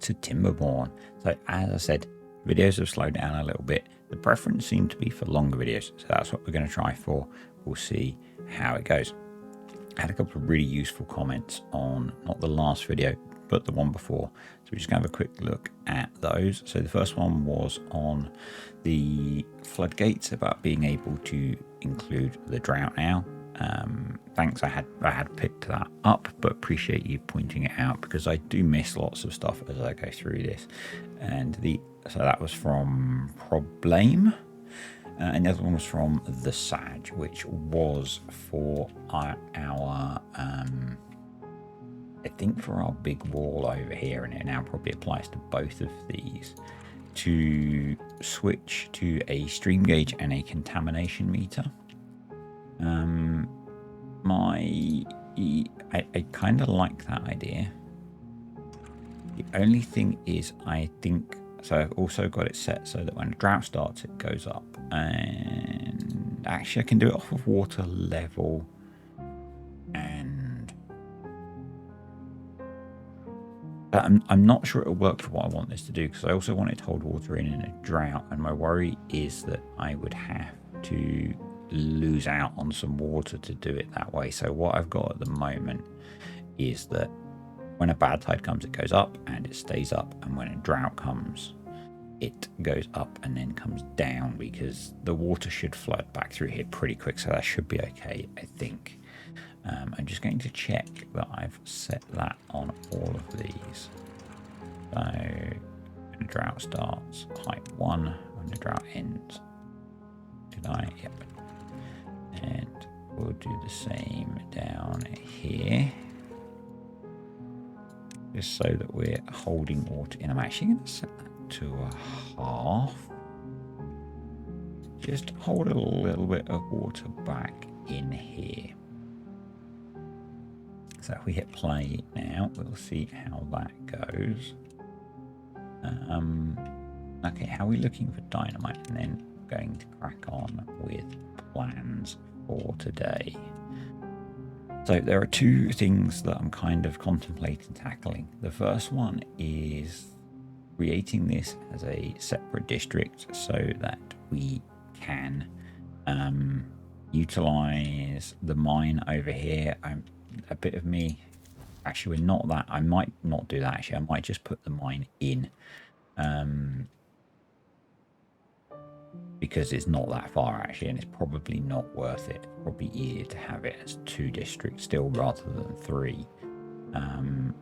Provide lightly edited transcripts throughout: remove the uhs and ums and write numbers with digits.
to TimberBorn. So as I said, videos have slowed down a little bit. The preference seemed to be for longer videos, so that's what we're going to try for. We'll see how it goes. I had a couple of really useful comments on not the last video but the one before, so we're just going to have a quick look at those. So the first one was on the floodgates, about being able to include the drought now. Thanks, I had picked that up, but appreciate you pointing it out, because I do miss lots of stuff as I go through this. And so that was from Problame, and the other one was from the Sag, which was for our I think for our big wall over here, and it now probably applies to both of these, to switch to a stream gauge and a contamination meter. I kind of like that idea. The only thing is, I think, so I've also got it set so that when a drought starts, it goes up. And actually I can do it off of water level. And I'm not sure it'll work for what I want this to do, because I also want it to hold water in a drought. And my worry is that I would have to lose out on some water to do it that way. So what I've got at the moment is that when a bad tide comes, it goes up and it stays up, and when a drought comes, it goes up and then comes down, because the water should flood back through here pretty quick, so that should be okay, I think. I'm just going to check that I've set that on all of these. So when the drought starts, height 1, when the drought ends, did I? Yep. And we'll do the same down here, just so that we're holding water in. I'm actually going to set that to a half. Just hold a little bit of water back in here. So if we hit play now, we'll see how that goes. Okay, how are we looking for dynamite? And then we're going to crack on with plans for today. So there are two things that I'm kind of contemplating tackling. The first one is creating this as a separate district so that we can utilize the mine over here. A bit of me, actually we're not that, I might not do that actually, I might just put the mine in, because it's not that far actually, and it's probably not worth it. Probably easier to have it as 2 districts still rather than 3. I'm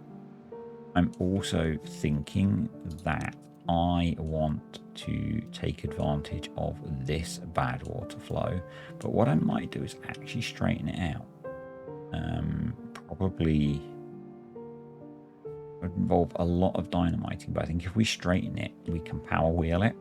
also thinking that I want to take advantage of this bad water flow, but what I might do is actually straighten it out. Probably would involve a lot of dynamiting, but I think if we straighten it, we can power wheel it.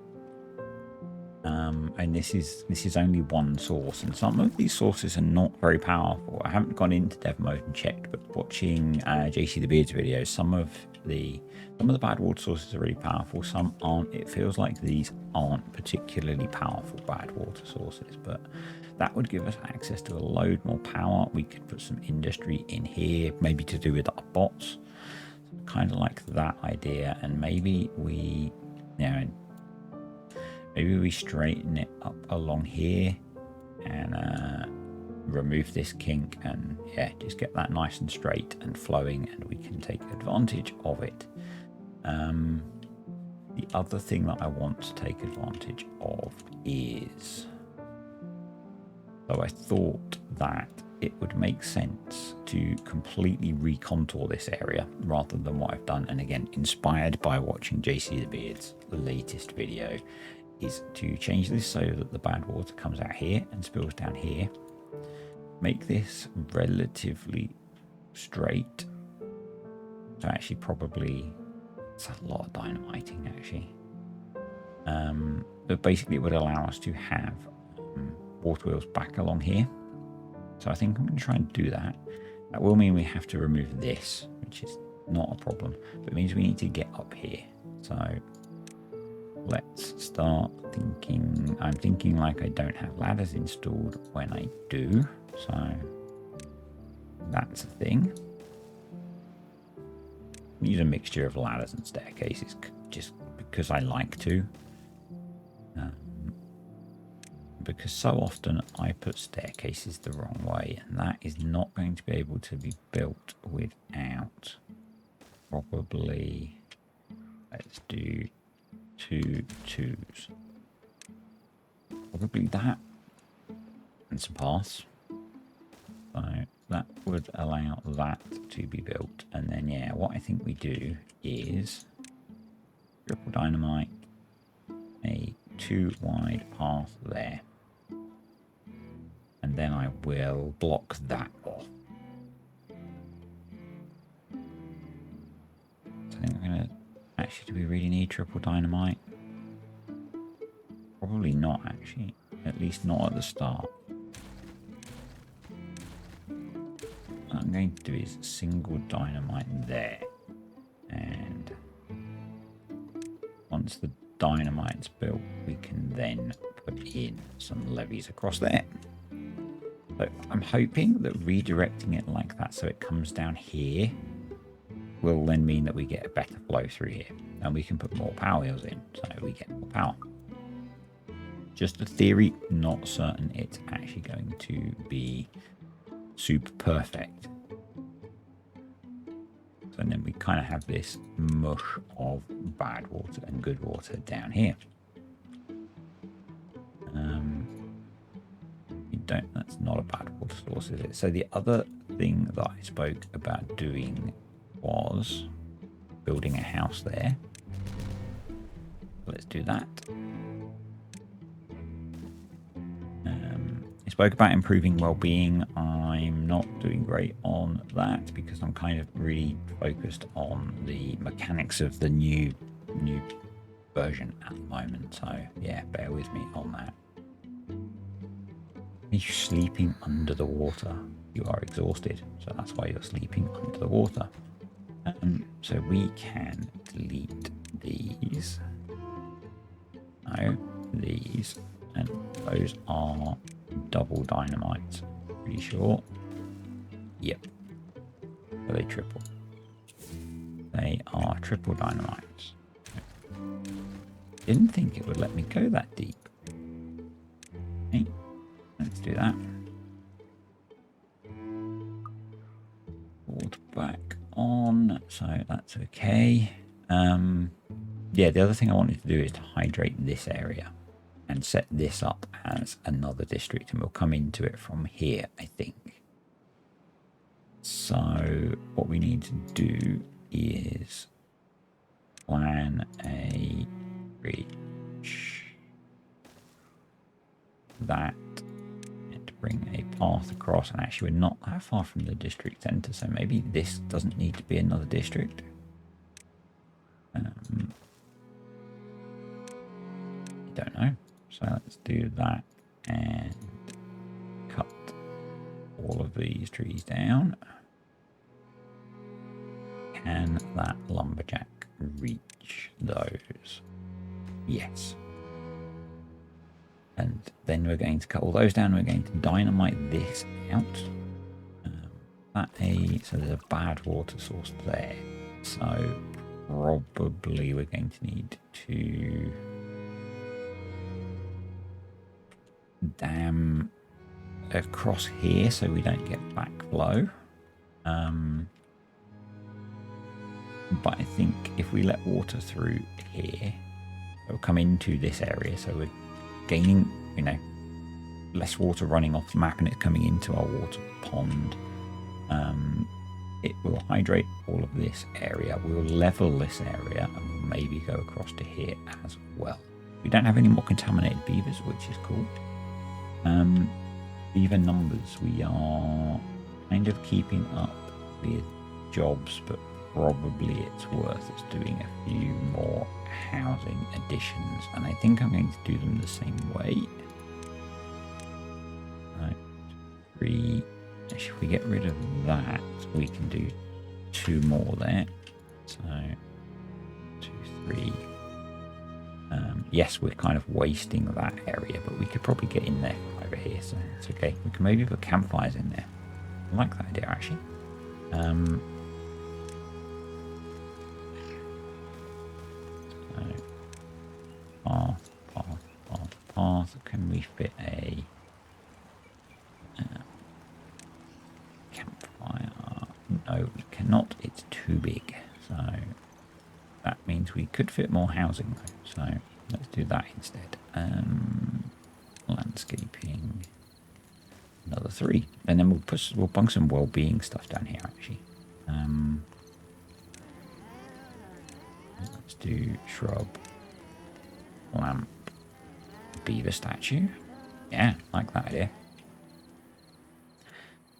And this is only one source, and some of these sources are not very powerful. I haven't gone into dev mode and checked, but watching JC the Beard's videos, some of the bad water sources are really powerful, some aren't. It feels like these aren't particularly powerful bad water sources, but that would give us access to a load more power. We could put some industry in here, maybe to do with our bots, kind of like that idea. And maybe we, maybe we straighten it up along here and remove this kink, and yeah, just get that nice and straight and flowing, and we can take advantage of it. The other thing that I want to take advantage of is, so I thought that it would make sense to completely recontour this area rather than what I've done. And again, inspired by watching JC the Beard's latest video, is to change this so that the bad water comes out here and spills down here. Make this relatively straight. So actually probably, it's a lot of dynamiting actually. But basically it would allow us to have water wheels back along here. So I think I'm going to try and do that. That will mean we have to remove this, which is not a problem, but it means we need to get up here. So let's start thinking. I'm thinking like I don't have ladders installed when I do, so that's a thing. use a mixture of ladders and staircases just because I like to. Because so often I put staircases the wrong way, and that is not going to be able to be built without probably, let's do 2 2s. Probably that and some paths. So that would allow that to be built. And then, yeah, what I think we do is triple dynamite, a 2 wide path there. And then I will block that off. So I think we're going to... Actually, do we really need triple dynamite? Probably not, actually. At least not at the start. What I'm going to do is single dynamite there. And once the dynamite's built, we can then put in some levees across there. So I'm hoping that redirecting it like that so it comes down here will then mean that we get a better flow through here. And we can put more power wheels in, so we get more power. Just a theory, not certain it's actually going to be super perfect. So then we kind of have this mush of bad water and good water down here. That's not a bad water source, is it? So the other thing that I spoke about doing was building a house there. Let's do that. I spoke about improving well-being. I'm not doing great on that because I'm kind of really focused on the mechanics of the new version at the moment. So yeah, bear with me on that. Are you sleeping under the water? You are exhausted, so that's why you're sleeping under the water. So we can delete these. No, these, and those are double dynamites. Pretty sure. Yep. Are they triple? They are triple dynamites. Didn't think it would let me go that deep. Okay. Let's do that. Water back on, so that's okay. Yeah, the other thing I wanted to do is to hydrate this area and set this up as another district, and we'll come into it from here, I think. So what we need to do is plan a bridge that. Bring a path across, and actually we're not that far from the district centre, so maybe this doesn't need to be another district. Don't know, so let's do that and cut all of these trees down. Can that lumberjack reach those? Yes. And then we're going to cut all those down. We're going to dynamite this out. So there's a bad water source there. So probably we're going to need to dam across here so we don't get backflow. But I think if we let water through here, it'll come into this area. So we're gaining, less water running off the map, and it's coming into our water pond. It will hydrate all of this area. We'll level this area, and we'll maybe go across to here as well. We don't have any more contaminated beavers, which is cool. Beaver numbers, we are kind of keeping up with jobs, but probably it's worth us doing a few more housing additions, and I think I'm going to do them the same way. Right, 3. If we get rid of that, we can do 2 more there. So 2, 3. Yes, we're kind of wasting that area, but we could probably get in there over here, so it's okay. We can maybe put campfires in there. I like that idea, actually. path. Can we fit a campfire? No, we cannot. It's too big. So that means we could fit more housing though. So let's do that instead. Landscaping. Another 3. And then we'll bung some well-being stuff down here actually. Let's do shrub, lamp, beaver statue. Yeah, like that idea.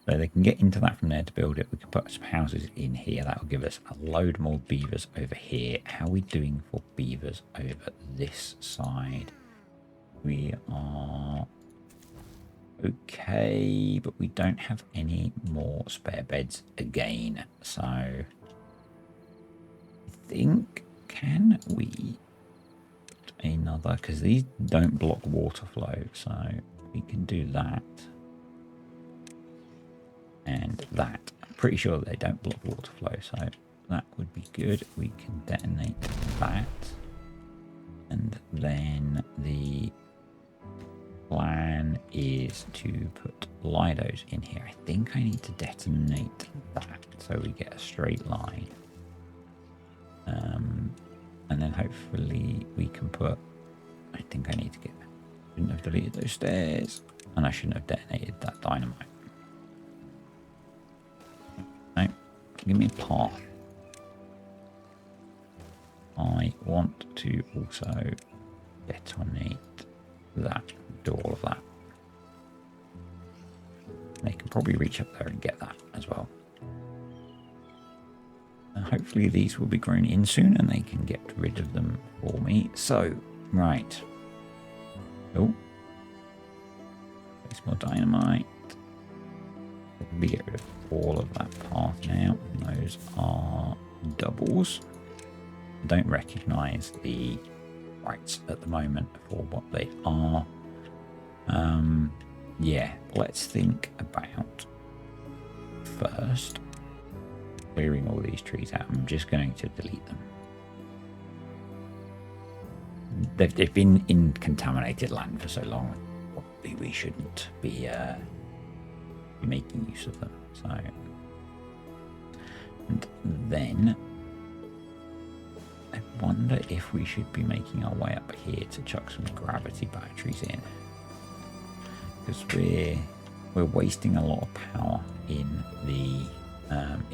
So they can get into that from there to build it. We can put some houses in here. That will give us a load more beavers over here. How are we doing for beavers over this side? We are okay, but we don't have any more spare beds again. So I think, can we put another, because these don't block water flow, so we can do that and that. I'm pretty sure they don't block water flow, so that would be good. We can detonate that, and then the plan is to put Lidos in here. I think I need to detonate that so we get a straight line. And then hopefully we can put, I think I need to get, shouldn't have deleted those stairs, and I shouldn't have detonated that dynamite. No, give me a path. I want to also detonate that, do all of that. They can probably reach up there and get that as well. And hopefully these will be grown in soon and they can get rid of them for me. So, right. Oh. Place more dynamite. Probably get rid of all of that path now. Those are doubles. I don't recognise the rights at the moment for what they are. Yeah, let's think about first clearing all these trees out. I'm just going to delete them. They've been in contaminated land for so long. Probably we shouldn't be making use of them. So, and then I wonder if we should be making our way up here to chuck some gravity batteries in, because we're wasting a lot of power in the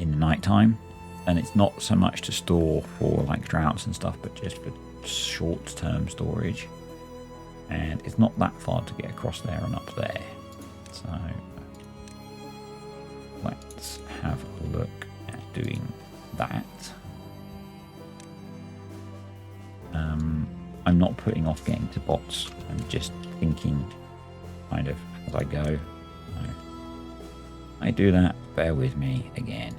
night time, and it's not so much to store for like droughts and stuff, but just for short-term storage. And it's not that far to get across there and up there. So let's have a look at doing that. I'm not putting off getting to bots. I'm just thinking kind of as I go. So I do that, bear with me again.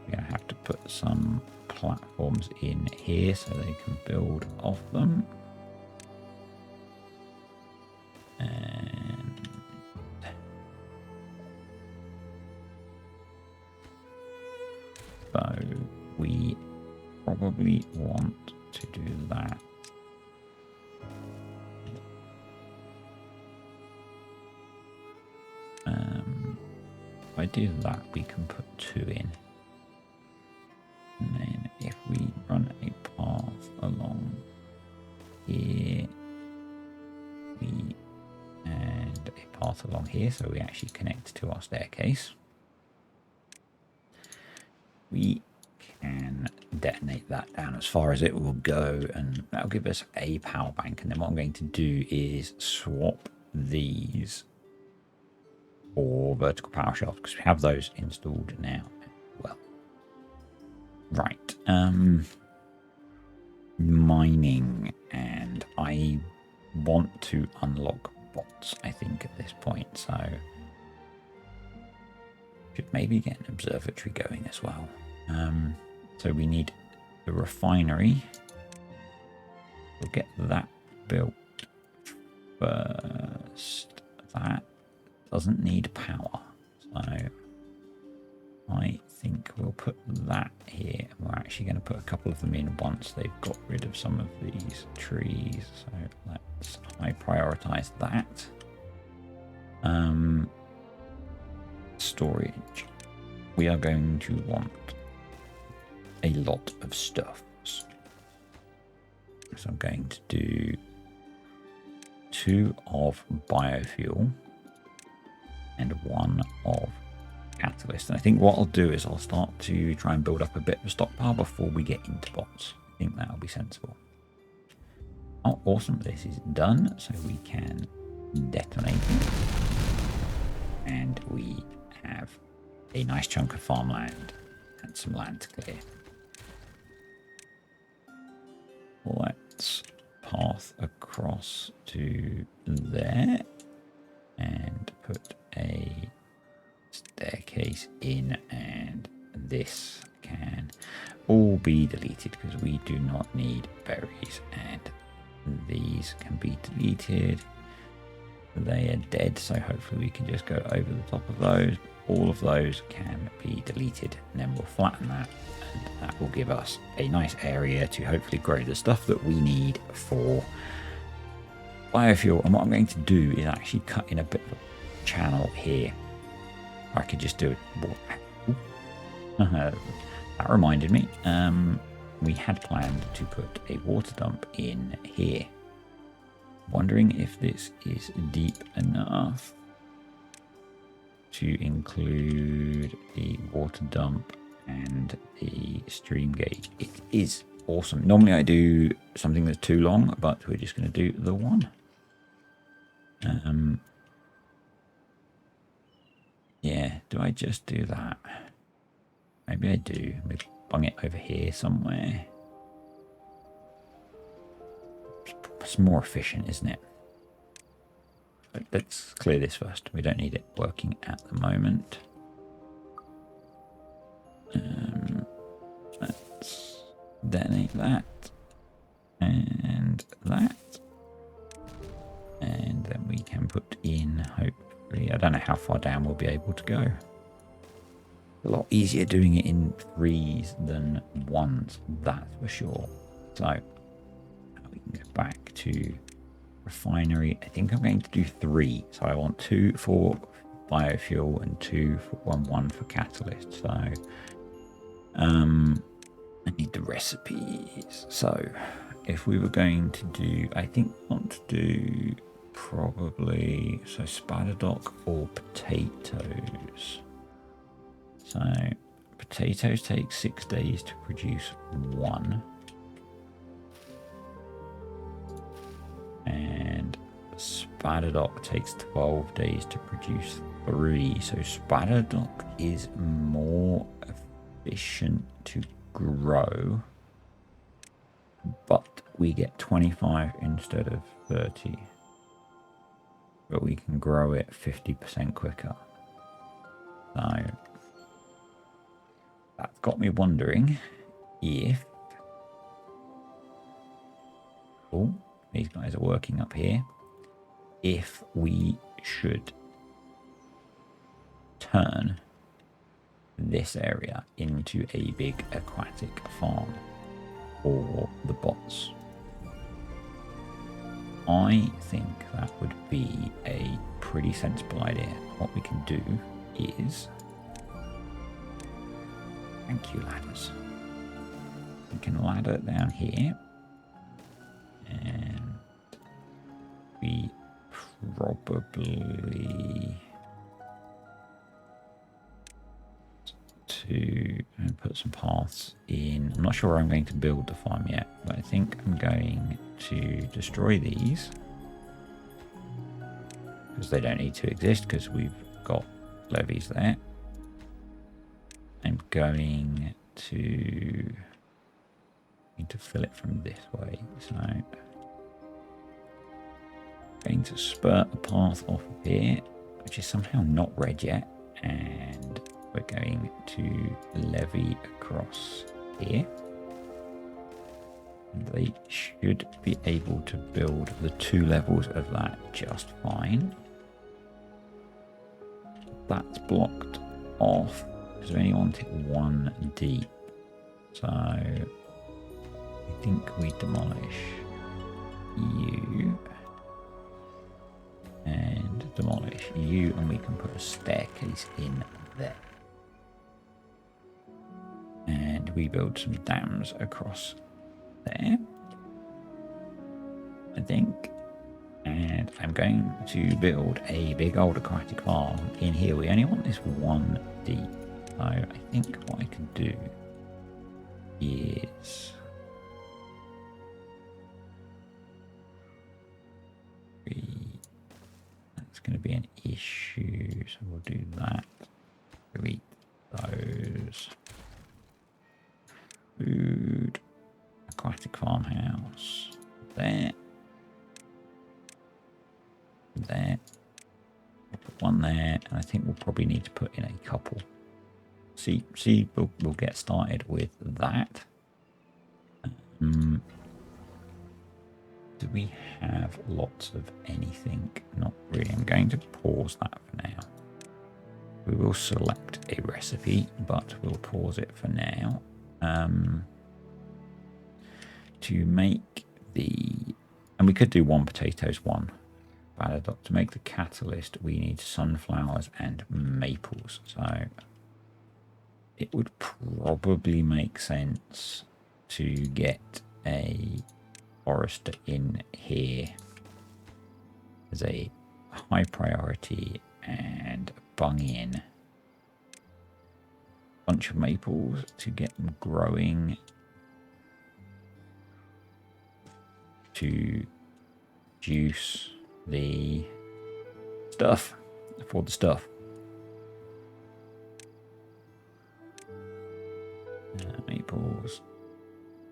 We're going to have to put some platforms in here so they can build off them. And so we probably want to do that. If I do that, we can put 2 in. And then if we run a path along here, and a path along here, so we actually connect to our staircase, we can detonate that down as far as it will go, and that'll give us a power bank. And then what I'm going to do is swap these for vertical power shafts, because we have those installed now. Well, right. Mining, and I want to unlock bots, I think, at this point, so should maybe get an observatory going as well. So we need the refinery. We'll get that built first. That doesn't need power, so I think we'll put that here. We're actually going to put a couple of them in once they've got rid of some of these trees. So let's let's high prioritize that. Storage. We are going to want a lot of stuffs. So I'm going to do 2 of biofuel and 1 of catalyst. And I think what I'll do is I'll start to try and build up a bit of a stockpile before we get into bots. I think that'll be sensible. Oh, awesome. This is done. So we can detonate it. And we have a nice chunk of farmland and some land to clear. Let's path across to there and put a staircase in, and this can all be deleted because we do not need berries, and these can be deleted. They are dead, so hopefully we can just go over the top of those. All of those can be deleted, and then we'll flatten that, and that will give us a nice area to hopefully grow the stuff that we need for biofuel. And what I'm going to do is actually cut in a bit of a channel here. I could just do it. That reminded me, we had planned to put a water dump in here. Wondering if this is deep enough to include the water dump and the stream gauge. It is awesome. Normally I do something that's too long, but we're just going to do the one. Yeah, do I just do that? Maybe I do. Maybe bung it over here somewhere. It's more efficient, isn't it? But let's clear this first. We don't need it working at the moment. Let's detonate that and that, and then we can put in, hopefully, I don't know how far down we'll be able to go. A lot easier doing it in 3s than 1s, that's for sure. So we can go back to refinery. I think I'm going to do 3. So I want 2 for biofuel and 2 for one for catalyst. So I need the recipes. So if we were going to do, I think I want to do probably spadadoc or potatoes. So potatoes take 6 days to produce 1. And spadadoc takes 12 days to produce 3. So spadadoc is more efficient to grow, but we get 25 instead of 30. But we can grow it 50% quicker. So that's got me wondering if... Oh, these guys are working up here. If we should turn this area into a big aquatic farm for the bots. I think that would be a pretty sensible idea. What we can do is... Thank you, ladders. We can ladder down here. And we probably... and put some paths in. I'm not sure where I'm going to build the farm yet, but I think I'm going to destroy these because they don't need to exist because we've got levees there. I'm going to need to fill it from this way, so I'm going to spurt a path off of here, which is somehow not red yet, and we're going to levy across here. And they should be able to build the 2 levels of that just fine. That's blocked off because we only want it 1 deep. So I think we demolish you. and demolish you, and we can put a staircase in there. And we build some dams across there, I think. And I'm going to build a big old aquatic farm in here. We only want this one deep. So I think what I can do is that's going to be an issue. So we'll do that. Delete those. Food. Aquatic farmhouse. There. There. We'll put one there, and I think we'll probably need to put in a couple. See, we'll get started with that. Do we have lots of anything? Not really. I'm going to pause that for now. We will select a recipe, but we'll pause it for now. To make the... And we could do 1 potatoes, 1 badadoc. To make the catalyst, we need sunflowers and maples. So it would probably make sense to get a forester in here as a high priority and bung in a bunch of maples to get them growing to juice the stuff for the stuff. Maples.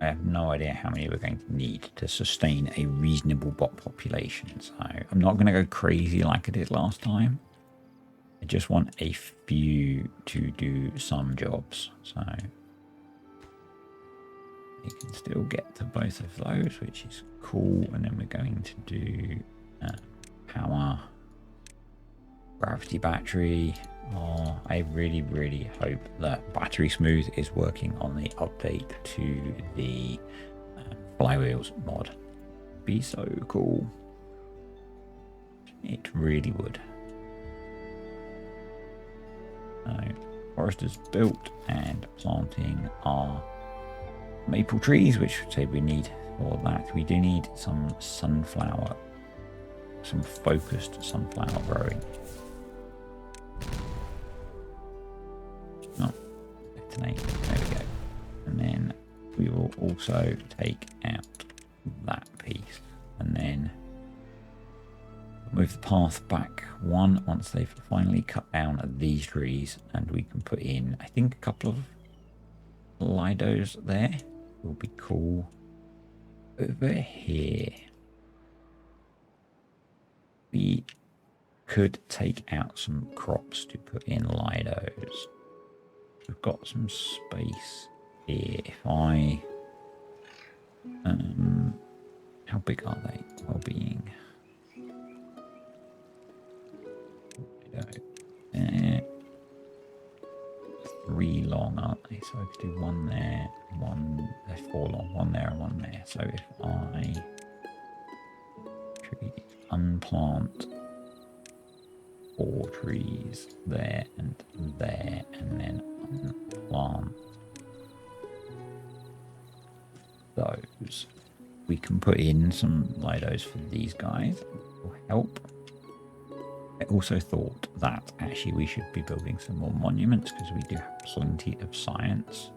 I have no idea how many we're going to need to sustain a reasonable bot population, so I'm not going to go crazy like I did last time. I just want a few to do some jobs, so you can still get to both of those, which is cool. And then we're going to do power, gravity battery. Oh, I really, really hope that Battery Smooth is working on the update to the flywheels mod. Be so cool. It really would. So, forest is built, and planting our maple trees, which would say we need for that. We do need some sunflower, some focused sunflower growing. Oh, detonate. There we go. And then we will also take out that piece, and then move the path back 1 once they've finally cut down these trees, and we can put in, I think, a couple of lidos there. Will be cool. Over here, we could take out some crops to put in lidos. We've got some space here. If I how big are they? Well-being. There. 3 long, aren't they? So I could do 1 there, 1. They're 4 long, 1 there, and 1 there. So if I unplant 4 trees there, and then unplant those, we can put in some lidos for these guys. It will help. I also thought that actually we should be building some more monuments, because we do have plenty of science.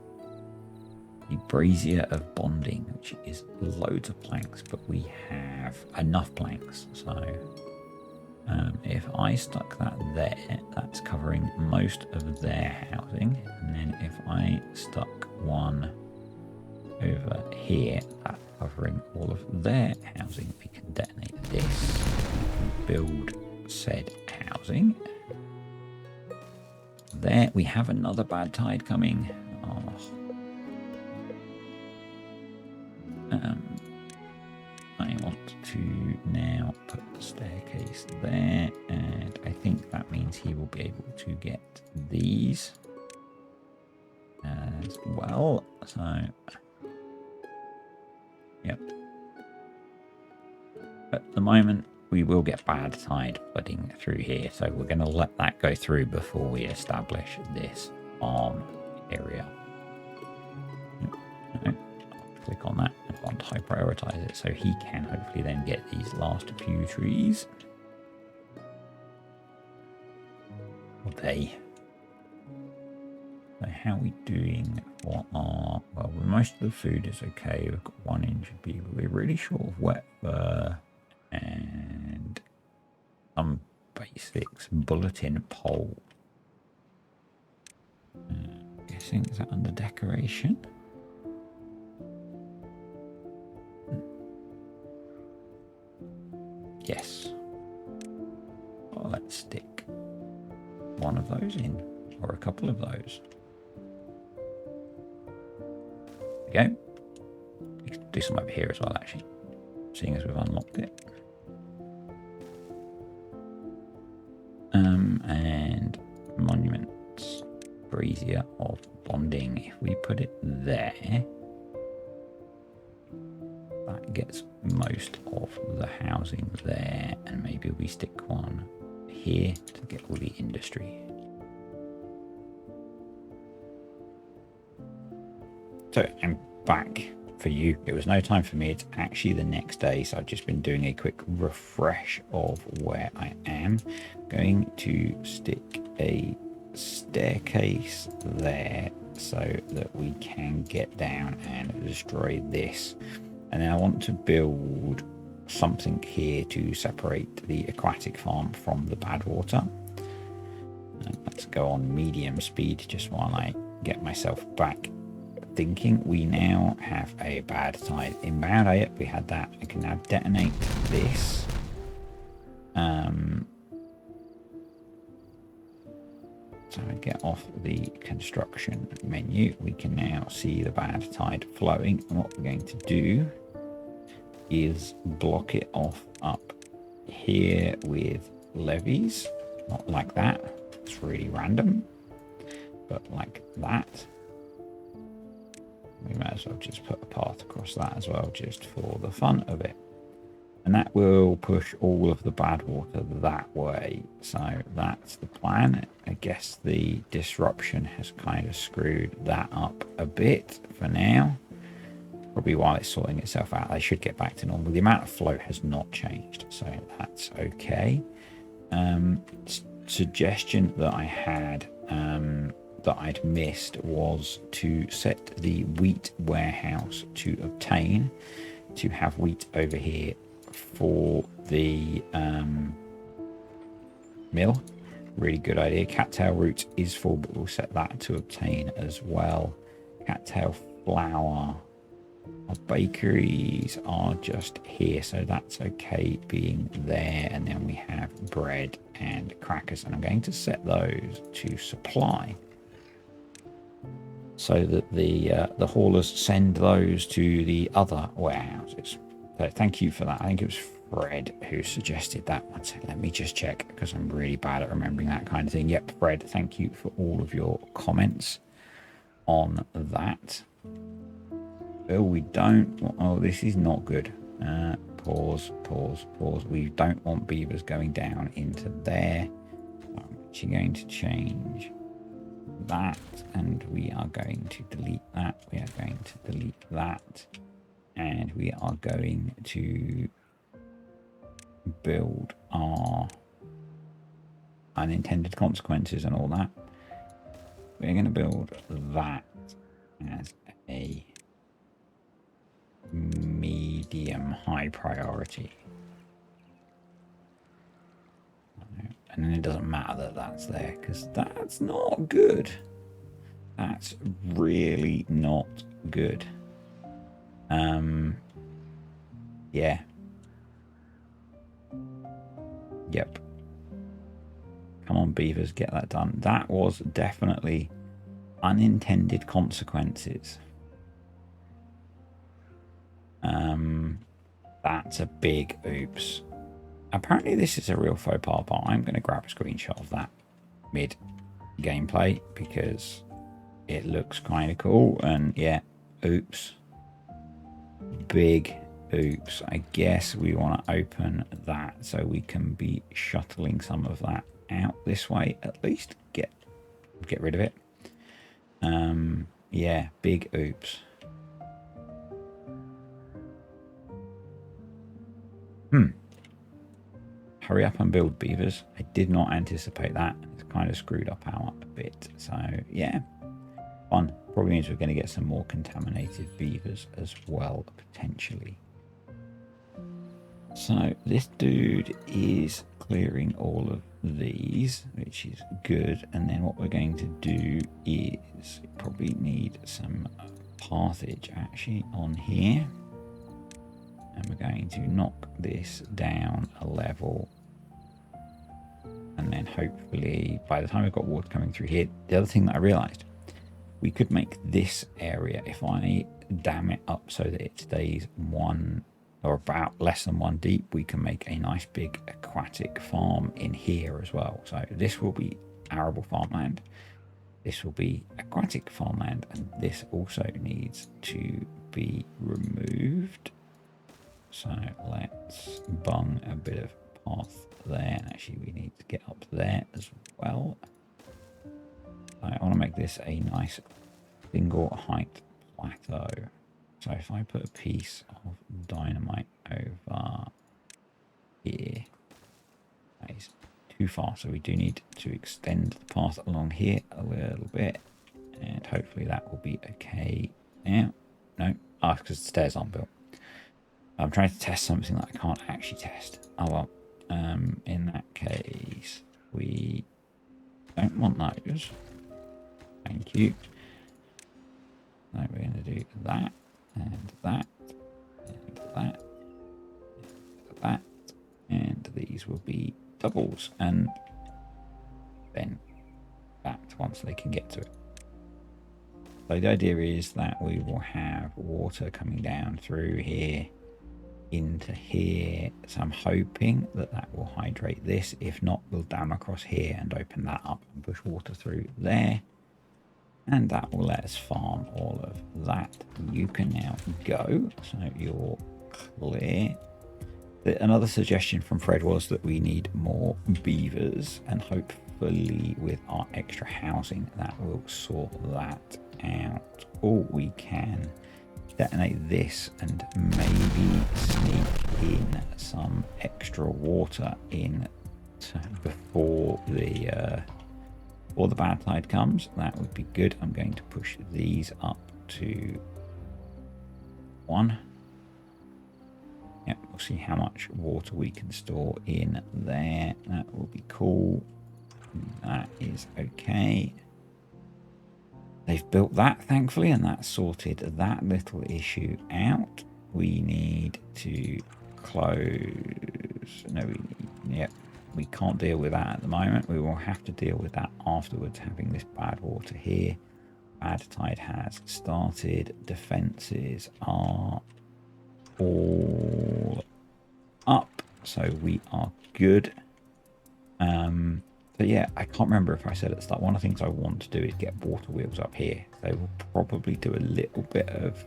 The brazier of bonding, which is loads of planks, but we have enough planks. So if I stuck that there, that's covering most of their housing. And then if I stuck 1 over here, that's covering all of their housing, we can detonate this, build said housing. There we have another bad tide coming. I want to now put the staircase there, and I think that means he will be able to get these as well. So yep, at the moment we will get bad tide flooding through here, so we're going to let that go through before we establish this farm area. No, click on that and want to high prioritize it so he can hopefully then get these last few trees. Or they. So how are we doing for our... Well, most of the food is okay. We've got 1 inch of beaver. We're really short of wet fur and some basics. Bulletin pole. Guessing is that under decoration? Yes. Well, let's stick one of those in, or a couple of those. There we go. We can do some over here as well, actually, seeing as we've unlocked it. And monuments for easier of bonding. If we put it there, that gets most of the housing there, and maybe we stick one here to get all the industry. So I'm back for you. It was no time for me. It's actually the next day, so I've just been doing a quick refresh of where I am. Going to stick a staircase there so that we can get down and destroy this. And then I want to build something here to separate the aquatic farm from the bad water. Let's go on medium speed just while I get myself back thinking. We now have a bad tide inbound. Yep, we had that. I can now detonate this. So I get off the construction menu. We can now see the bad tide flowing. And what we're going to do is block it off up here with levees. Not like that. It's really random. But like that. We might as well just put a path across that as well, just for the fun of it. And that will push all of the bad water that way. So that's the plan. I guess the disruption has kind of screwed that up a bit for now. Probably while it's sorting itself out, they should get back to normal. The amount of flow has not changed, so that's okay. Suggestion that I had that I'd missed was to set the wheat warehouse to obtain, to have wheat over here for the mill. Really good idea. Cattail root is full, but we'll set that to obtain as well. Cattail flour. Our bakeries are just here, so that's okay being there. And then we have bread and crackers, and I'm going to set those to supply so that the haulers send those to the other warehouses. So thank you for that. I think it was Fred who suggested that. Let me just check, because I'm really bad at remembering that kind of thing. Yep, Fred, thank you for all of your comments on that. Oh, we don't. Oh, this is not good. Pause. We don't want beavers going down into there. I'm actually going to change that, and we are going to delete that. We are going to delete that, and we are going to build our unintended consequences and all that. We're going to build that as a medium high priority, and then it doesn't matter that that's there, because that's not good. That's really not good. Yeah. Yep. Come on, beavers, get that done. That was definitely unintended consequences. That's a big oops. Apparently this is a real faux pas, but I'm going to grab a screenshot of that mid gameplay because it looks kind of cool. And yeah, oops. Big oops, I guess we want to open that so we can be shuttling some of that out this way, at least get rid of it. Yeah, big oops. Hurry up and build, beavers. I did not anticipate that. It's kind of screwed up our a bit. So yeah, fun. Probably means we're going to get some more contaminated beavers as well, potentially. So this dude is clearing all of these, which is good. And then what we're going to do is probably need some pathage actually on here. And we're going to knock this down a level. And then hopefully by the time we've got water coming through here, the other thing that I realized, we could make this area, if I dam it up so that it stays one or about less than 1 deep, we can make a nice big aquatic farm in here as well. So this will be arable farmland. This will be aquatic farmland. And this also needs to be removed. So let's bung a bit of path there. And actually, we need to get up there as well. I want to make this a nice single height plateau. So if I put a piece of dynamite over here, that is too far. So we do need to extend the path along here a little bit. And hopefully that will be okay now. No, because the stairs aren't built. I'm trying to test something that I can't actually test. Oh well. In that case, we don't want those. Thank you. Now we're going to do that, and that, and that, and that, and these will be doubles, and then that once they can get to it. So the idea is that we will have water coming down through here into here. So I'm hoping that that will hydrate this. If not, we'll dam across here and open that up and push water through there. And that will let us farm all of that. You can now go. So you're clear. Another suggestion from Fred was that we need more beavers, and hopefully with our extra housing that will sort that out. Or we can detonate this and maybe sneak in some extra water in before the bad tide comes. That would be good. I'm going to push these up to 1. Yep, we'll see how much water we can store in there. That will be cool. That is okay. They've built that, thankfully, and that sorted that little issue out. We need to close. No, yep, we can't deal with that at the moment. We will have to deal with that afterwards, having this bad water here. Bad tide has started. Defenses are all up, so we are good. But yeah, I can't remember if I said at the start, one of the things I want to do is get water wheels up here. They will probably do a little bit of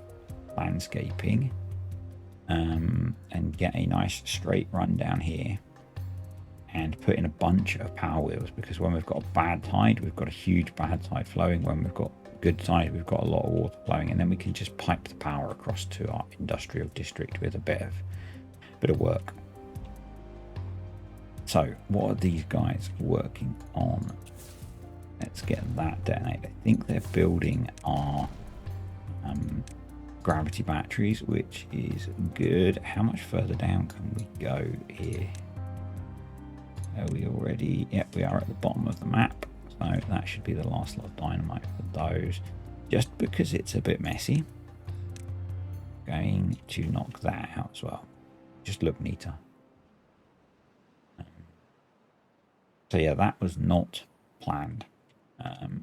landscaping and get a nice straight run down here and put in a bunch of power wheels, because when we've got a bad tide, we've got a huge bad tide flowing. When we've got good tide, we've got a lot of water flowing, and then we can just pipe the power across to our industrial district with a bit of work. So what are these guys working on? Let's get that detonated. I think they're building our gravity batteries, which is good. How much further down can we go here? Are we already? Yep, we are at the bottom of the map. So that should be the last lot of dynamite for those. Just because it's a bit messy, going to knock that out as well. Just look neater. So yeah, that was not planned.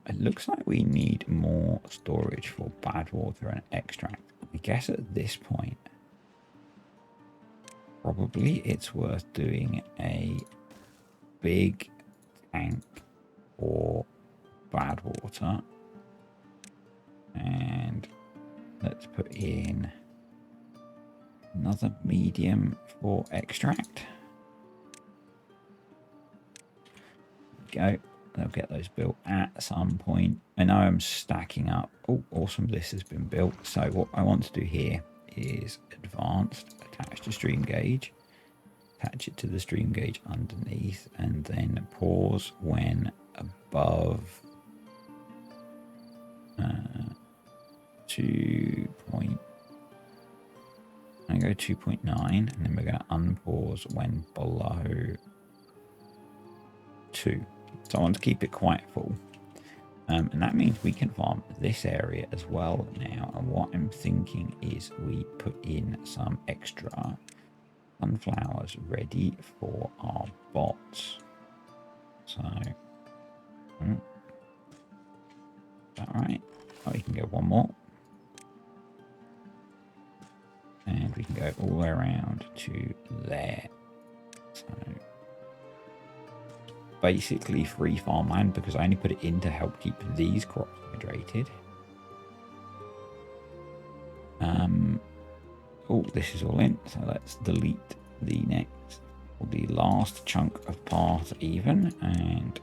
It looks like we need more storage for bad water and extract. I guess at this point, probably it's worth doing a big tank for bad water. And let's put in Another medium for extract. Go. They'll get those built at some point. I know I'm stacking up. Oh, awesome. This has been built. So what I want to do here is advanced, attach to stream gauge, attach it to the stream gauge underneath, and then pause when above 2 point. I go 2.9, and then we're going to unpause when below 2. So I want to keep it quite full. And that means we can farm this area as well now. And what I'm thinking is we put in some extra sunflowers ready for our bots. So, is that right? Oh, we can go one more. And we can go all the way around to there. So, basically free farmland because I only put it in to help keep these crops hydrated. Oh, this is all in, so let's delete the next or the last chunk of path even, and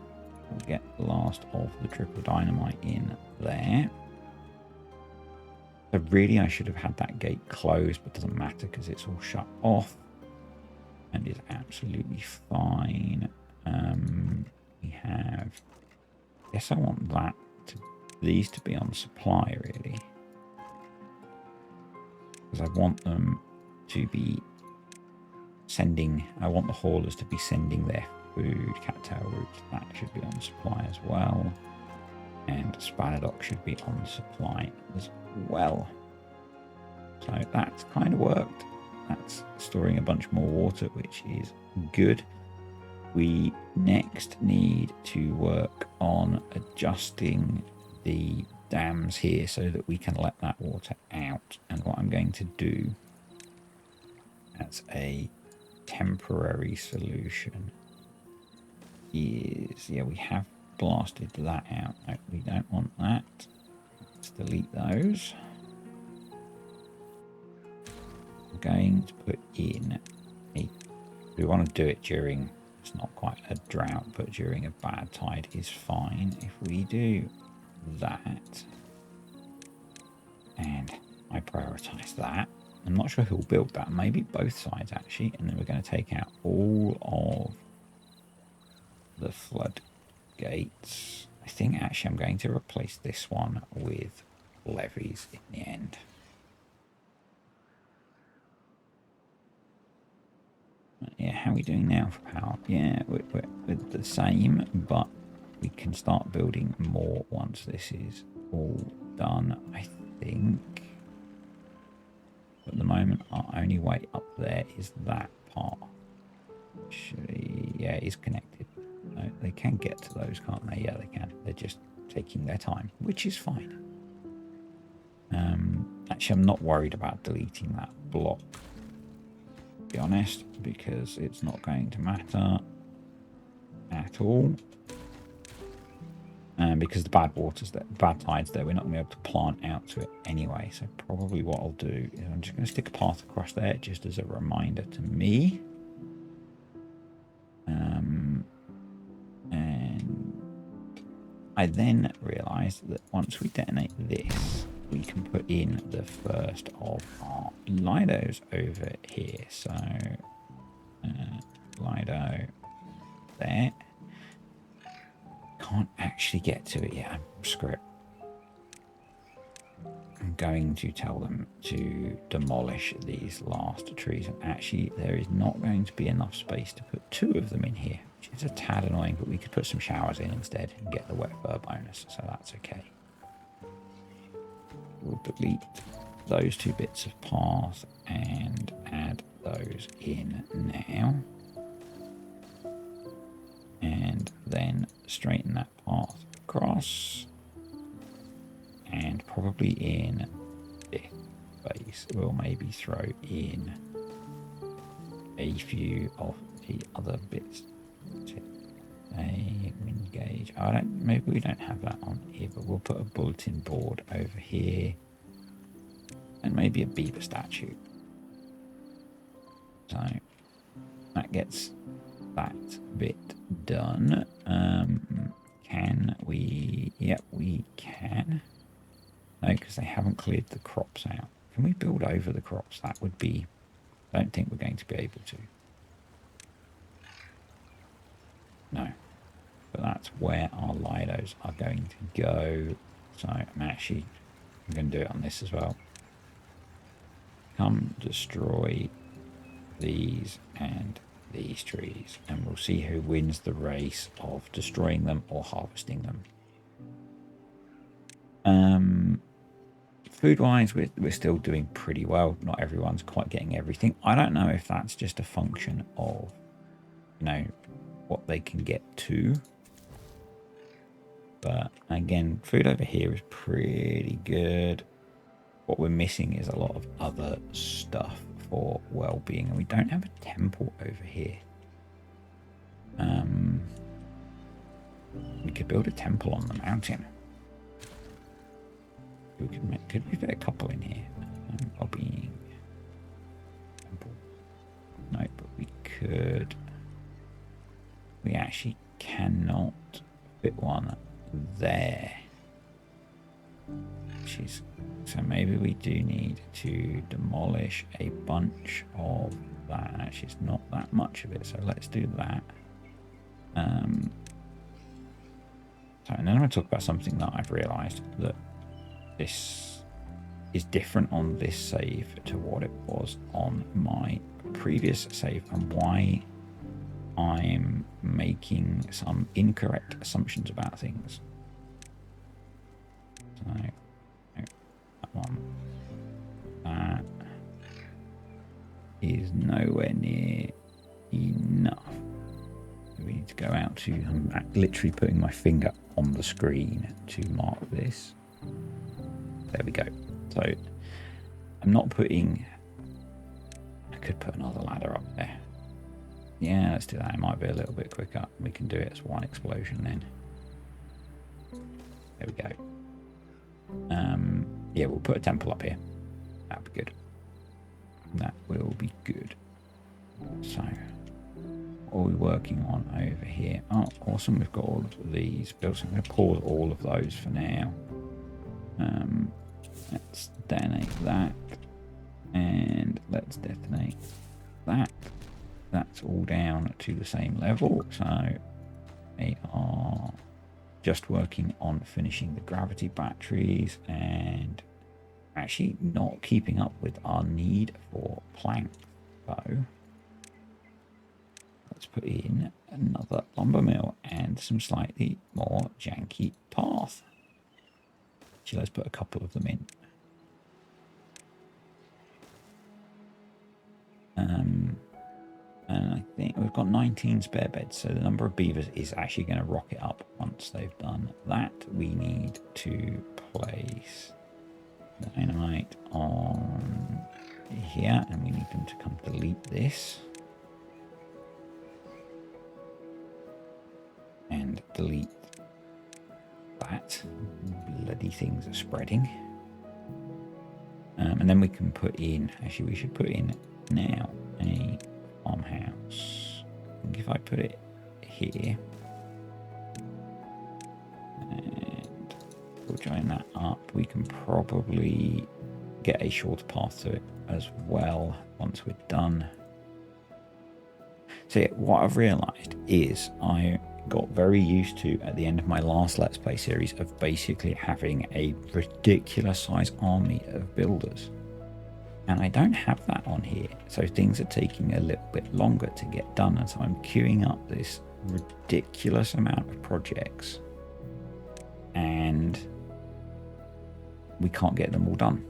we'll get the last of the triple dynamite in there. So really I should have had that gate closed, but doesn't matter because it's all shut off and is absolutely fine. We have, I guess I want these to be on supply really, because I want them to be sending, I want the haulers to be sending their food. Cattail roots, that should be on supply as well, and Spanadoc should be on supply as well. So that's kind of worked. That's storing a bunch more water, which is good. We next need to work on adjusting the dams here so that we can let that water out. And what I'm going to do as a temporary solution is, yeah, we have blasted that out. No, we don't want that. Let's delete those. I'm going to put in a, we want to do it during, it's not quite a drought, but during a bad tide is fine. If we do that, and I prioritize that, I'm not sure who'll build that, maybe both sides actually, and then we're going to take out all of the floodgates. I think actually I'm going to replace this one with levees in the end. Yeah, how are we doing now for power? Yeah, we're the same, but we can start building more once this is all done, I think. At the moment, our only way up there is that part. Actually, yeah, it is connected. No, they can get to those, can't they? Yeah, they can. They're just taking their time, which is fine. Actually, I'm not worried about deleting that block, to be honest, because it's not going to matter at all. Because the bad tides there, we're not going to be able to plant out to it anyway. So probably what I'll do is I'm just going to stick a path across there just as a reminder to me. And I then realised that once we detonate this, we can put in the first of our Lidos over here. So Lido there. Can't actually get to it yet. Screw it. I'm going to tell them to demolish these last trees, and actually there is not going to be enough space to put 2 of them in here, which is a tad annoying, but we could put some showers in instead and get the wet fur bonus, so that's okay. We'll delete those 2 bits of path and add those in now. And then straighten that path across, and probably in this space we'll maybe throw in a few of the other bits. A wind gauge. Maybe we don't have that on here, but we'll put a bulletin board over here, and maybe a beaver statue. So that gets that bit done. Can we? Yep, we can. No, because they haven't cleared the crops out. Can we build over the crops? That would be... I don't think we're going to be able to. No. But that's where our Lidos are going to go. So I'm going to do it on this as well. Come destroy these and these trees, and we'll see who wins the race of destroying them or harvesting them. Food wise, we're still doing pretty well. Not everyone's quite getting everything. I don't know if that's just a function of, you know, what they can get to, but again, food over here is pretty good. What we're missing is a lot of other stuff for well-being, and we don't have a temple over here. We could build a temple on the mountain. Could we fit a couple in here? Well-being temple. No, but we could. We actually cannot fit one there. So maybe we do need to demolish a bunch of that. Actually, it's not that much of it, so let's do that. So, and then I'm going to talk about something that I've realised, that this is different on this save to what it was on my previous save, and why I'm making some incorrect assumptions about things. So, that one. That is nowhere near enough. We need to go out to... I'm literally putting my finger on the screen to mark this. There we go. So I'm not putting... I could put another ladder up there. Yeah, let's do that. It might be a little bit quicker. We can do it as one explosion then. There we go. Yeah, we'll put a temple up here. That'll be good. That will be good. So, what are we working on over here? Oh, awesome. We've got all of these built. So I'm going to pause all of those for now. Let's detonate that. And let's detonate that. That's all down to the same level. So, they are just working on finishing the gravity batteries and actually not keeping up with our need for plank. So let's put in another lumber mill and some slightly more janky path. Actually, let's put a couple of them in. And I think we've got 19 spare beds, so the number of beavers is actually going to rocket up once they've done that. We need to place dynamite on here, and we need them to come delete this. And delete that. Bloody things are spreading. And then we can put in, actually we should put in now a farmhouse. I think if I put it here and we'll join that up, we can probably get a shorter path to it as well once we're done. So yeah, what I've realized is I got very used to, at the end of my last Let's Play series, of basically having a ridiculous size army of builders. And I don't have that on here, so things are taking a little bit longer to get done, and so I'm queuing up this ridiculous amount of projects and we can't get them all done.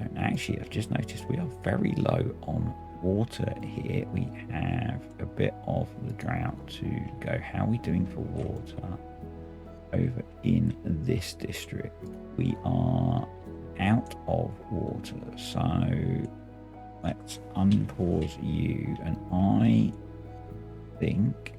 And actually, I've just noticed we are very low on water here. We have a bit of the drought to go. How are we doing for water over in this district? We are out of water, so let's unpause you, and I think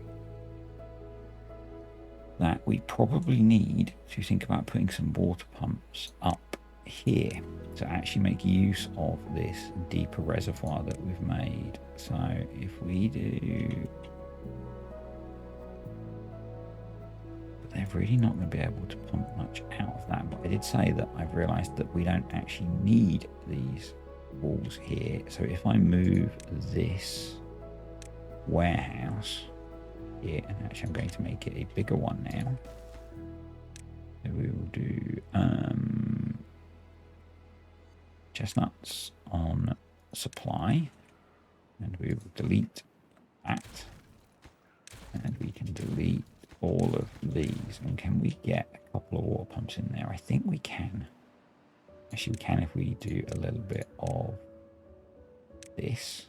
that we probably need to think about putting some water pumps up here to actually make use of this deeper reservoir that we've made. So if we do, but they're really not going to be able to pump much out of that. But I did say that I've realized that we don't actually need these walls here. So if I move this warehouse here, and actually I'm going to make it a bigger one now. So we will do chestnuts on supply, and we will delete that, and we can delete all of these. And can we get a couple of water pumps in there? I think we can. Actually, we can if we do a little bit of this.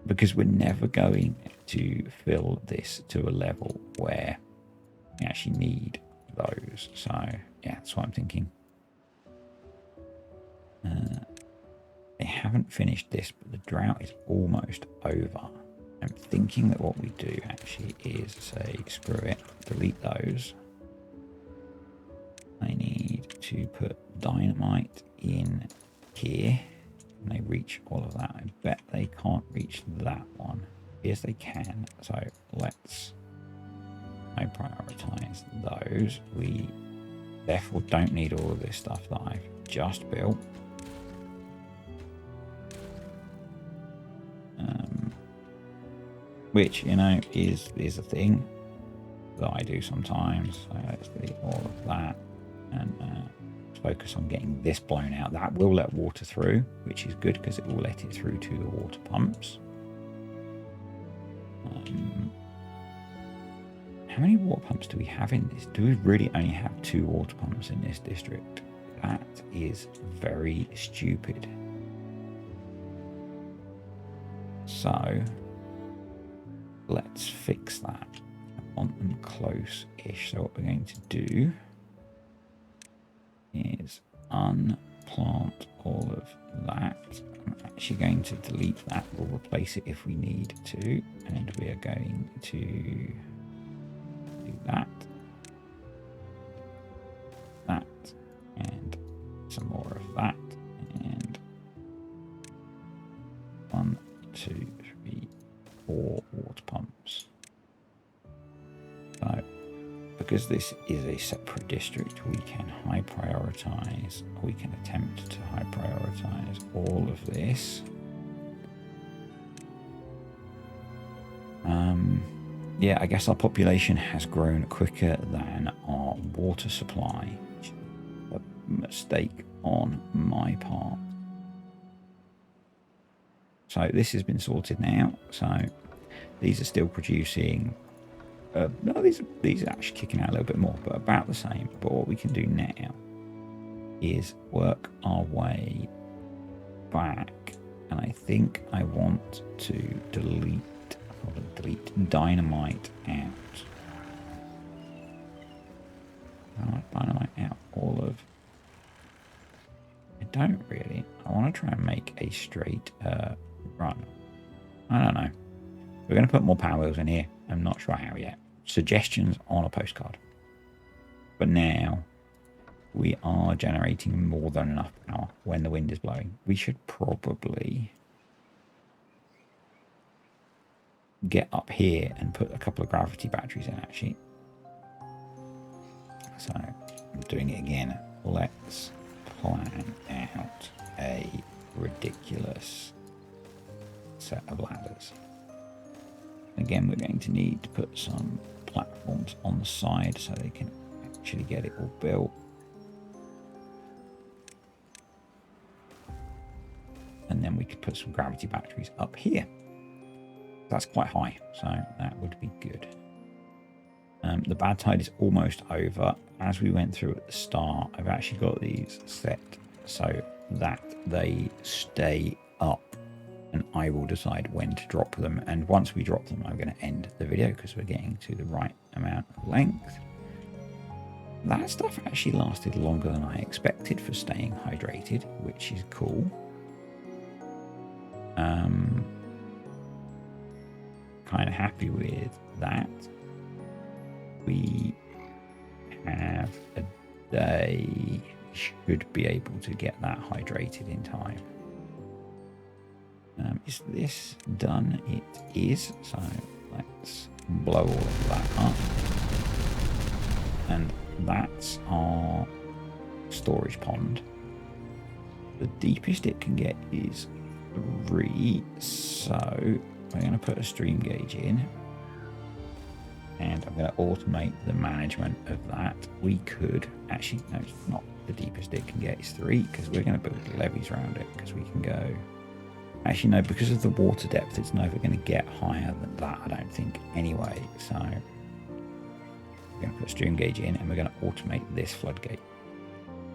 Because we're never going to fill this to a level where we actually need those. So yeah, that's what I'm thinking. They haven't finished this, but the drought is almost over. I'm thinking that what we do actually is say, screw it, delete those. I need to put dynamite in here. And they reach all of that. I bet they can't reach that one. Yes, they can. So let's prioritize those. We therefore don't need all of this stuff that I've just built. Which, you know, is a thing that I do sometimes. So let's delete all of that and focus on getting this blown out. That will let water through, which is good because it will let it through to the water pumps. How many water pumps do we have in this? Do we really only have 2 water pumps in this district? That is very stupid. So let's fix that. I want them close-ish. So what we're going to do is unplant all of that. I'm actually going to delete that. We'll replace it if we need to. And we are going to do that. That. And some more of that. And 1, 2, 3, 4 water pumps. So because this is a separate district, we can high prioritize, we can attempt to high prioritize all of this. Yeah, I guess our population has grown quicker than our water supply, which is a mistake on my part. So this has been sorted now. So these are still producing. No, these are actually kicking out a little bit more, but about the same. But what we can do now is work our way back, and I think I want to delete dynamite out. Dynamite out all of. I don't really. I want to try and make a straight run. I don't know. We're going to put more power wheels in here. I'm not sure how yet. Suggestions on a postcard. But now we are generating more than enough power when the wind is blowing. We should probably get up here and put a couple of gravity batteries in actually. So I'm doing it again. Let's plan out a ridiculous set of ladders. Again, we're going to need to put some platforms on the side so they can actually get it all built. And then we could put some gravity batteries up here. That's quite high, so that would be good. The bad tide is almost over. As we went through at the start, I've actually got these set so that they stay up. And I will decide when to drop them. And once we drop them, I'm going to end the video because we're getting to the right amount of length. That stuff actually lasted longer than I expected for staying hydrated, which is cool. Kind of happy with that. We have a day. Should be able to get that hydrated in time. Is this done? It is. So let's blow all of that up. And that's our storage pond. The deepest it can get is 3. So we're going to put a stream gauge in. And I'm going to automate the management of that. We could actually, no, it's not the deepest it can get is 3 because we're going to build levees around it because we can go. Actually, no, because of the water depth, it's never going to get higher than that, I don't think, anyway. So we're going to put a stream gauge in and we're going to automate this floodgate.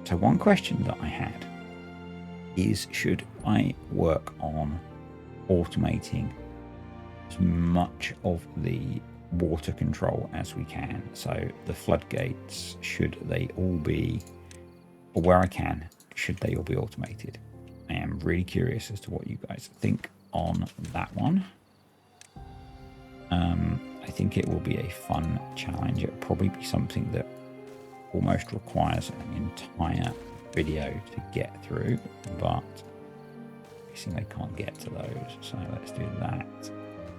So one question that I had is, should I work on automating as much of the water control as we can? So the floodgates, should they all be, or where I can, should they all be automated? I am really curious as to what you guys think on that one. I think it will be a fun challenge. It'll probably be something that almost requires an entire video to get through, but I'm guessing they can't get to those. So let's do that.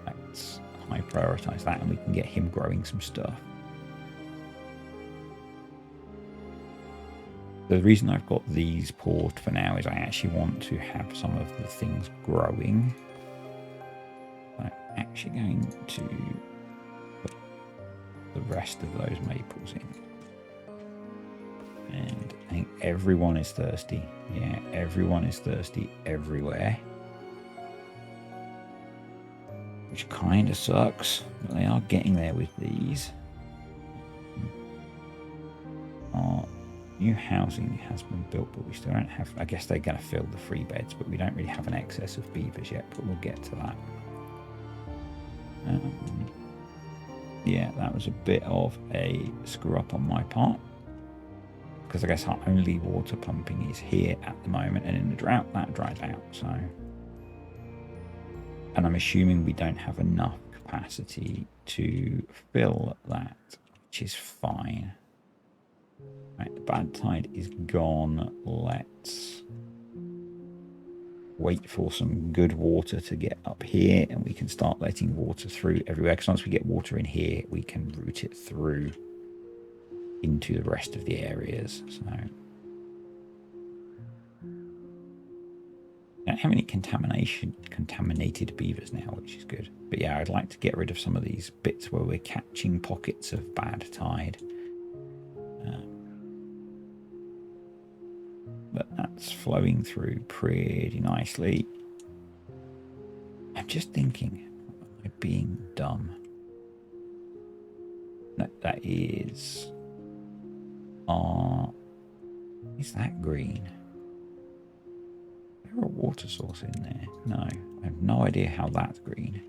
Let's high prioritize that and we can get him growing some stuff. The reason I've got these paused for now is I actually want to have some of the things growing. I'm actually going to put the rest of those maples in. And I think everyone is thirsty. Yeah, everyone is thirsty everywhere. Which kind of sucks, but they are getting there with these. Our new housing has been built, but we still don't have, I guess they're going to fill the free beds, but we don't really have an excess of beavers yet, but we'll get to that. Yeah, that was a bit of a screw up on my part, because I guess our only water pumping is here at the moment, and in the drought that dries out. So, and I'm assuming we don't have enough capacity to fill that, which is fine. Right, the bad tide is gone. Let's wait for some good water to get up here, and we can start letting water through everywhere, because once we get water in here we can route it through into the rest of the areas. So I don't have any contaminated beavers now, which is good. But yeah, I'd like to get rid of some of these bits where we're catching pockets of bad tide. But that's flowing through pretty nicely. I'm just thinking, am I being dumb? That is that green? Is there a water source in there? No, I have no idea how that's green.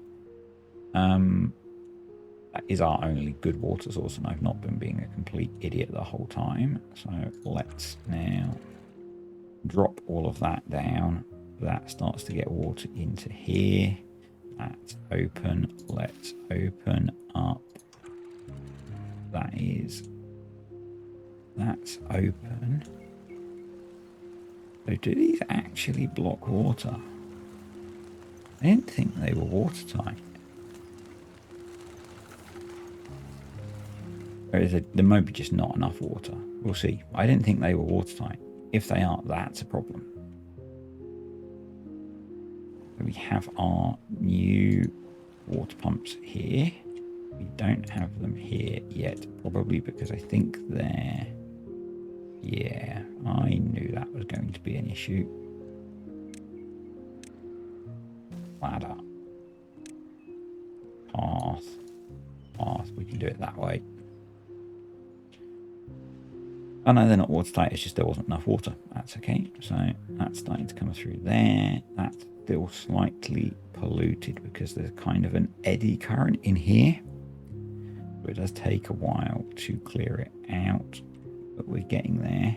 That is our only good water source, and I've not been being a complete idiot the whole time. So let's now drop all of that down. That starts to get water into here. That's open. Let's open up. That's open. So do these actually block water? I didn't think they were watertight. Or is it, there might be just not enough water. We'll see. I didn't think they were watertight. If they are, that's a problem. So we have our new water pumps here. We don't have them here yet, probably because I think they're... Yeah, I knew that was going to be an issue. Ladder. Path. We can do it that way. Oh no, they're not watertight, it's just there wasn't enough water. That's okay. So that's starting to come through there. That's still slightly polluted because there's kind of an eddy current in here. So it does take a while to clear it out, but we're getting there.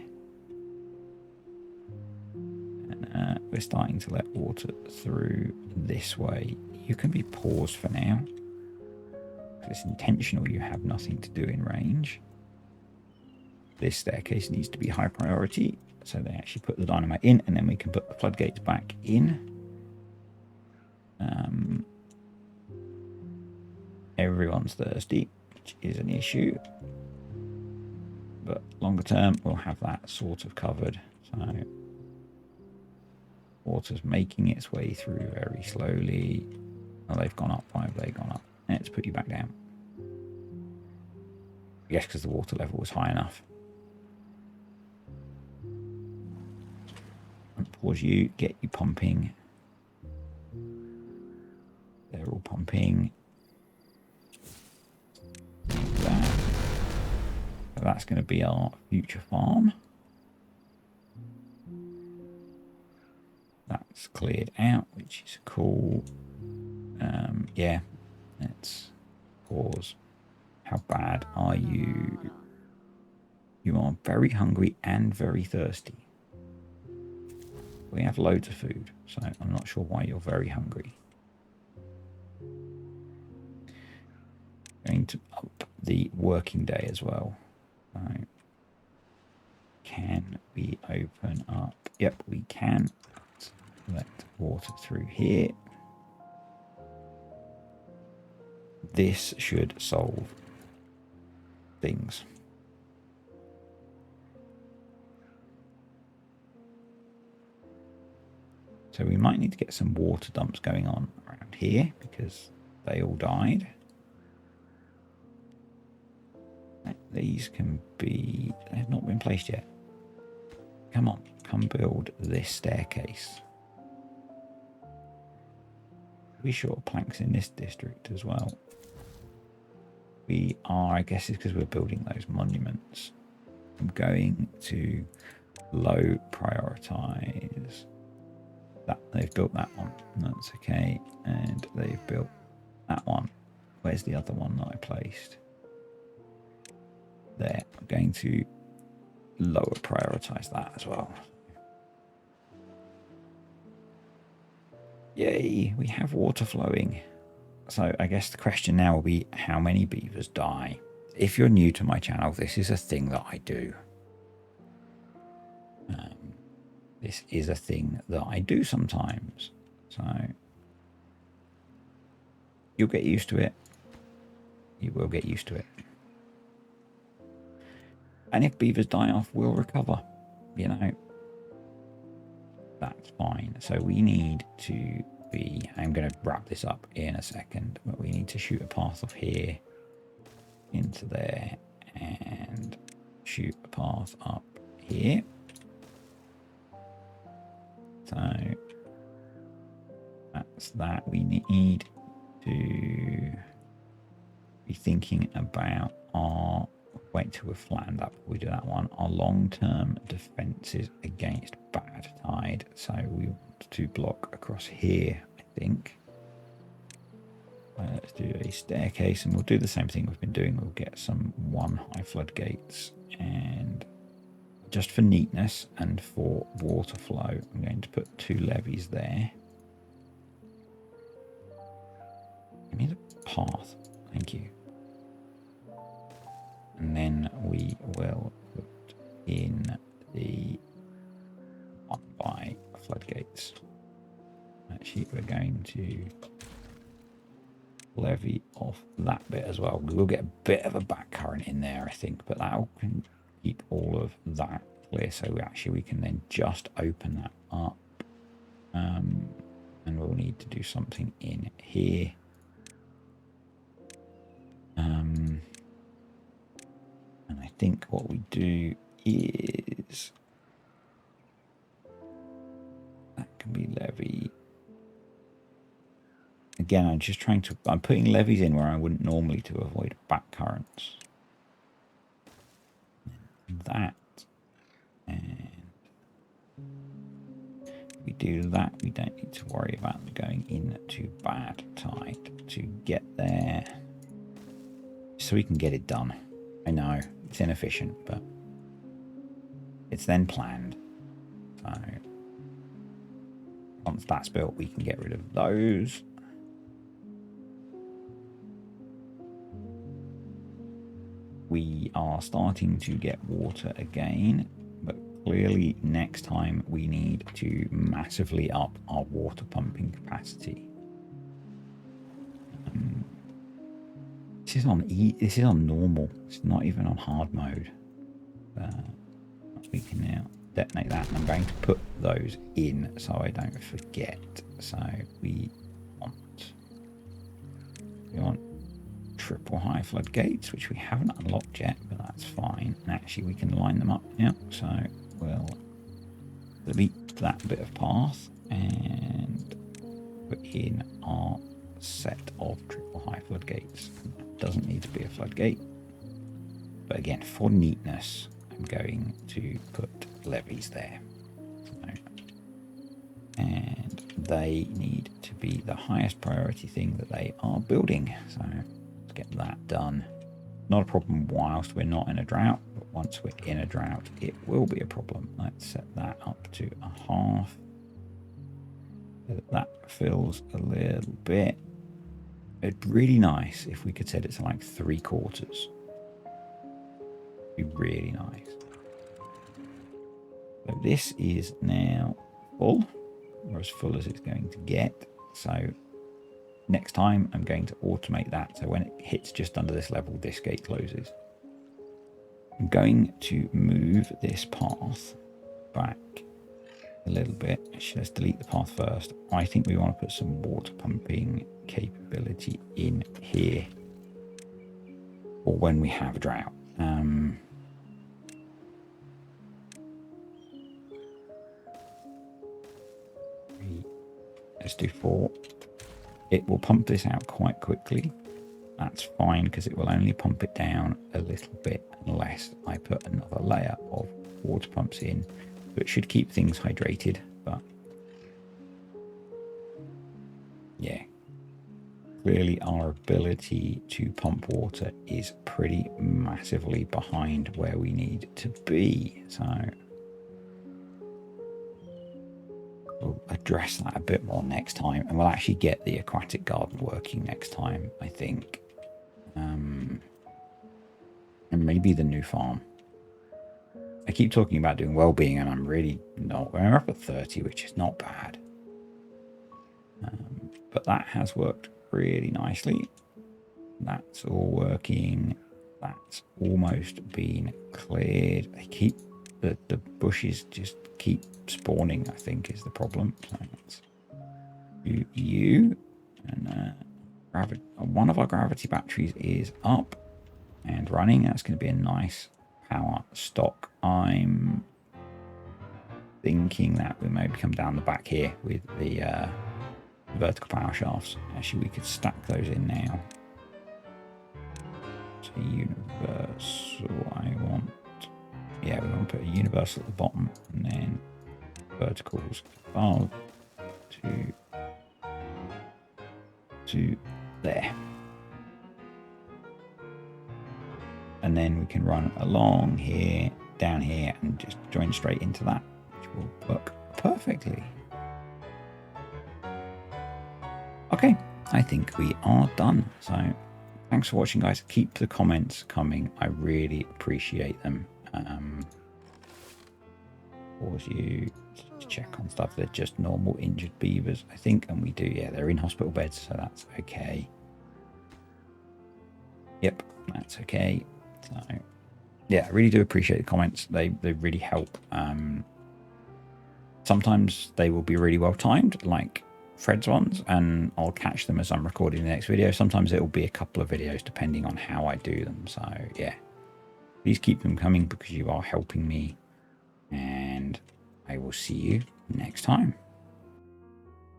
And we're starting to let water through this way. You can be paused for now. It's intentional, you have nothing to do in range. This staircase needs to be high priority. So they actually put the dynamite in, and then we can put the floodgates back in. Everyone's thirsty, which is an issue. But longer term, we'll have that sort of covered. So water's making its way through very slowly. Oh, they've gone up. Why have they gone up? Let's put you back down. I guess because the water level was high enough. Pause you, get you pumping. They're all pumping. That. So that's going to be our future farm. That's cleared out, which is cool. Yeah, let's pause. How bad are you? You are very hungry and very thirsty. We have loads of food, so I'm not sure why you're very hungry. Going to up the working day as well. Right. Can we open up? Yep, we can. Let water through here. This should solve things. So we might need to get some water dumps going on around here because they all died. These can be... They've not been placed yet. Come on, come build this staircase. We short planks in this district as well. We are, I guess it's because we're building those monuments. I'm going to low prioritize that. They've built that one. That's okay. And they've built that one. Where's the other one that I placed? There. I'm going to lower prioritize that as well. Yay, we have water flowing. So I guess the question now will be, how many beavers die? If you're new to my channel, this is a thing that I do. This is a thing that I do sometimes. So you'll get used to it. You will get used to it. And if beavers die off, we'll recover. You know, that's fine. So we need to be... I'm going to wrap this up in a second. But we need to shoot a path off here into there and shoot a path up here. So that's that. We need to be thinking about our... Wait till we're flattened up. We do that one. Our long-term defenses against bad tide. So we want to block across here, I think. Let's do a staircase, and we'll do the same thing we've been doing. We'll get some 1 high floodgates, and just for neatness and for water flow, I'm going to put 2 levees there. Give me the path. Thank you. And then we will put in the 1 by floodgates. Actually, we're going to levy off that bit as well. We'll get a bit of a back current in there, I think, but that can keep all of that clear. So we can then just open that up. And we'll need to do something in here. And I think what we do is that can be levy. Again, I'm putting levees in where I wouldn't normally to avoid back currents. That. And if we do that, we don't need to worry about them going into bad tide to get there. So we can get it done. I know, it's inefficient, but it's then planned. So once that's built, we can get rid of those. we are starting to get water again, but clearly next time we need to massively up our water pumping capacity. This is on normal. It's not even on hard mode. We can now detonate that, and I'm going to put those in so I don't forget. So we want triple high floodgates, which we haven't unlocked yet, but that's fine. And actually we can line them up now. So we'll delete that bit of path and put in our set of triple high floodgates. It doesn't need to be a floodgate, but again, for neatness, I'm going to put levees there. So, and they need to be the highest priority thing that they are building. So let's get that done. Not a problem whilst we're not in a drought, but once we're in a drought, it will be a problem. Let's set that up to a half. So that fills a little bit. It'd be really nice if we could set it to like 3/4. Be really nice. So this is now full, or as full as it's going to get. So next time I'm going to automate that, so when it hits just under this level, this gate closes. I'm going to move this path back a little bit. Actually, let's delete the path first. I think we want to put some water pumping capability in here, or when we have a drought. Let's do 4. It will pump this out quite quickly. That's fine, because it will only pump it down a little bit unless I put another layer of water pumps in. So it should keep things hydrated, but yeah. Clearly our ability to pump water is pretty massively behind where we need to be. So we'll address that a bit more next time, and we'll actually get the aquatic garden working next time, I think. And maybe the new farm. I keep talking about doing well-being, and I'm really not. We're up at 30, which is not bad. But that has worked really nicely. That's all working. That's almost been cleared. They keep the bushes just keep spawning, I think, is the problem. So let's do you. And one of our gravity batteries is up and running. That's going to be a nice power stock. I'm thinking that we maybe come down the back here with the vertical power shafts. Actually, we could stack those in now. So universal, we want to put a universal at the bottom, and then verticals above to there. And then we can run along here, down here, and just join straight into that, which will work perfectly. Okay, I think we are done. So thanks for watching, guys. Keep the comments coming. I really appreciate them. Pause you to check on stuff. They're just normal injured beavers, I think. And we do, yeah, they're in hospital beds, so that's okay. Yep, that's okay. So yeah, I really do appreciate the comments. They really help. Sometimes they will be really well timed, like Fred's ones, and I'll catch them as I'm recording the next video. Sometimes it will be a couple of videos depending on how I do them. So yeah, please keep them coming because you are helping me, and I will see you next time.